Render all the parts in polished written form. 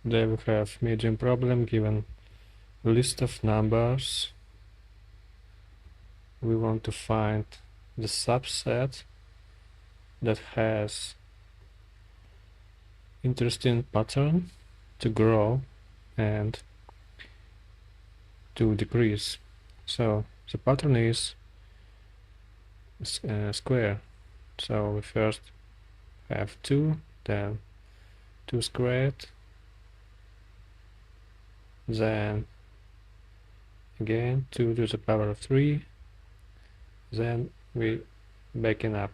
There we have medium problem given list of numbers. We want to find the subset that has interesting pattern to grow and to decrease. So the pattern is square. So we first have 2, then 2 squared, then again 2 to the power of 3, then we backing up.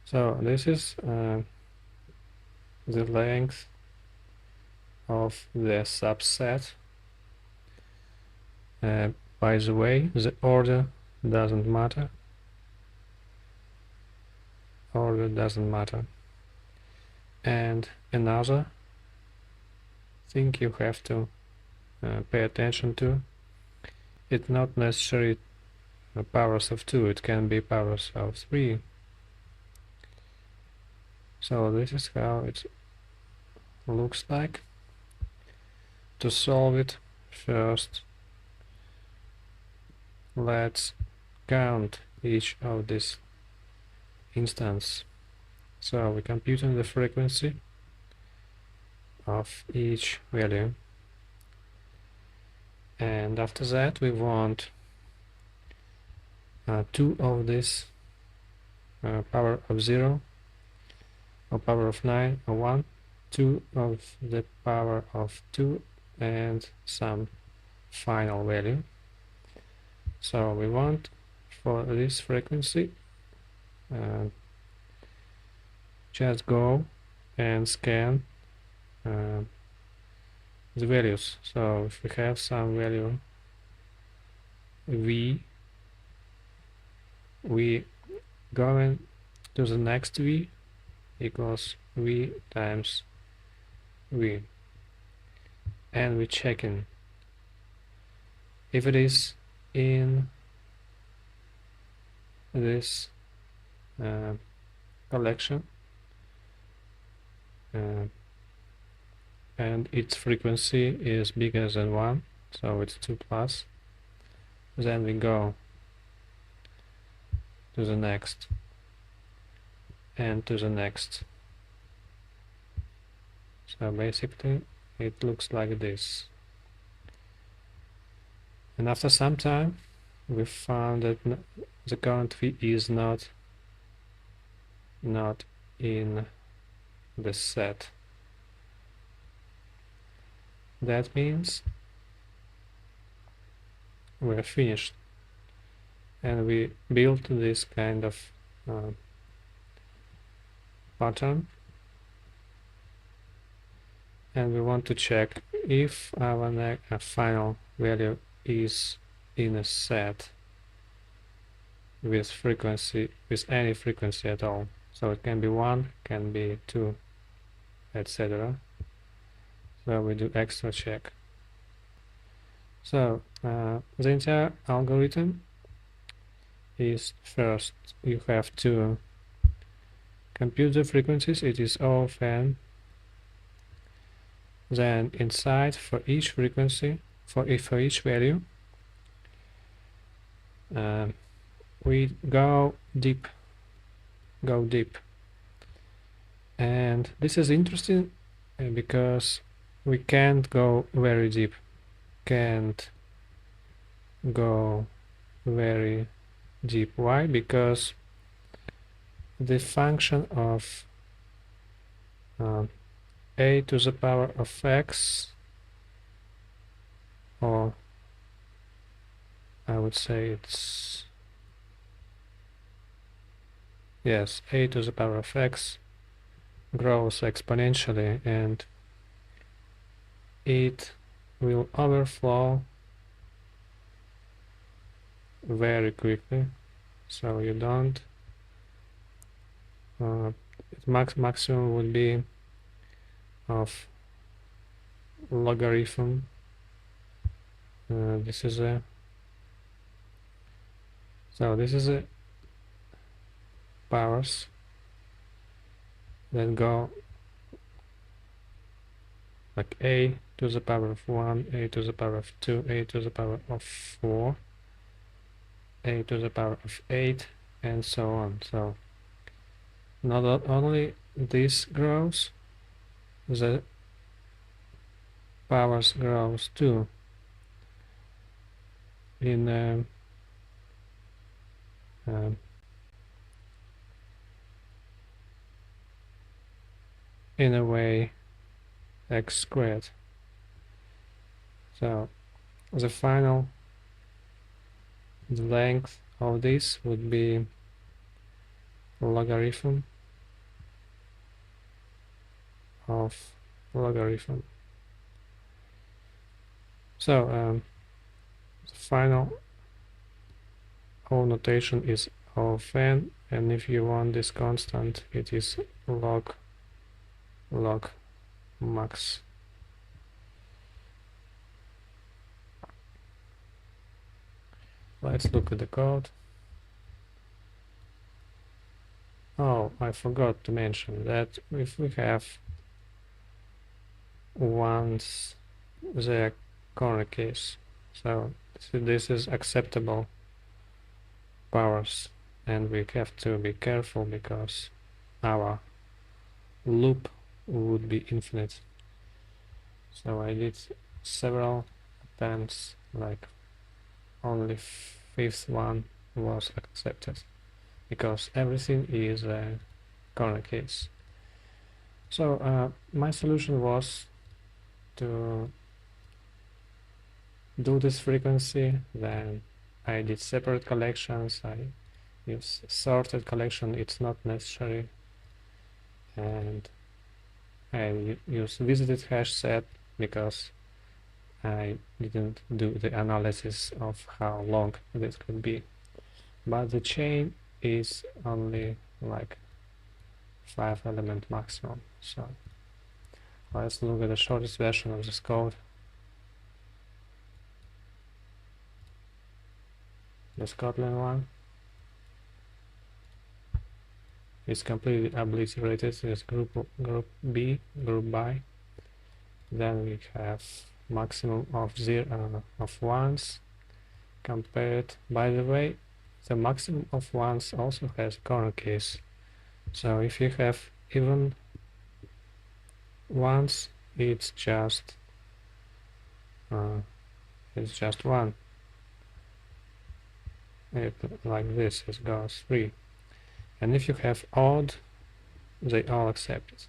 So this is the length of the subset. By the way, the order doesn't matter. Order doesn't matter. And another thing you have to pay attention to, it's not necessarily powers of 2, it can be powers of 3. So this is how it looks like. To solve it, first let's count each of these instances. So we're computing the frequency of each value, and after that we want 2 of this power of 0 or power of 9 or 1, 2 of the power of 2, and some final value. So we want for this frequency just go and scan the values. So if we have some value v, we going to the next v equals v times v, and we checking if it is in this collection and its frequency is bigger than 1, so it's 2 plus, then we go to the next and to the next. So basically it looks like this. And after some time we found that the current V is not in the set. That means we're finished, and we built this kind of pattern, and we want to check if our final value is in a set with frequency, with any frequency at all. So it can be 1, can be 2, etc. So we do extra check. So the entire algorithm is, first you have to compute the frequencies, it is O of n. Then inside, for each frequency, for each value, we go deep, and this is interesting because we can't go very deep, Why? Because the function of a to the power of x, or I would say it's, yes, a to the power of x grows exponentially, and it will overflow very quickly. So you don't maximum would be of logarithm. This is a powers that go like a to the power of 1, a to the power of 2, a to the power of 4, a to the power of 8, and so on. So not only this grows, the powers grows too in in a way x squared. So the final length of this would be logarithm of logarithm. So the final O notation is O of n, and if you want this constant, it is log max. Let's look at the code. Oh, I forgot to mention that if we have once the corner case, so this is acceptable powers, and we have to be careful because our loop would be infinite. So I did several attempts, like only fifth one was accepted because everything is a corner case. So my solution was to do this frequency, then I did separate collections, I use sorted collection, it's not necessary, and I use visited hash set because I didn't do the analysis of how long this could be. But the chain is only like 5 element maximum. So let's look at the shortest version of this code. The Scotland one is completely obliterated as group B, group by. Then we have maximum of 0 of ones compared. By the way, the maximum of ones also has corner case. So if you have even ones, it's just one. It like this, it goes 3. And if you have odd, they all accept it.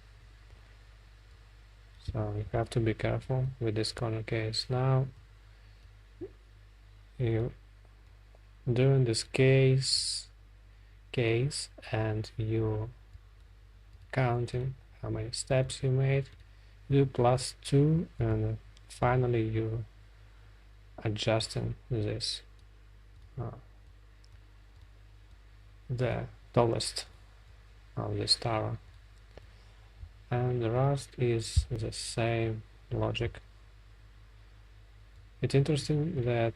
So you have to be careful with this corner case. Now you doing this case and you counting how many steps you made, do +2, and finally you adjusting this the tallest of this tower, and the rest is the same logic. It's interesting that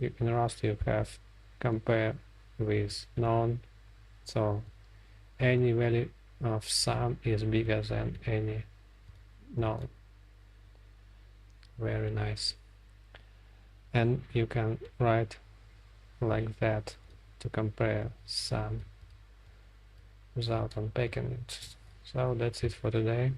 in Rust you have compare with none, so any value of sum is bigger than any none. Very nice. And you can write like that to compare sum without unpacking it. So that's it for today.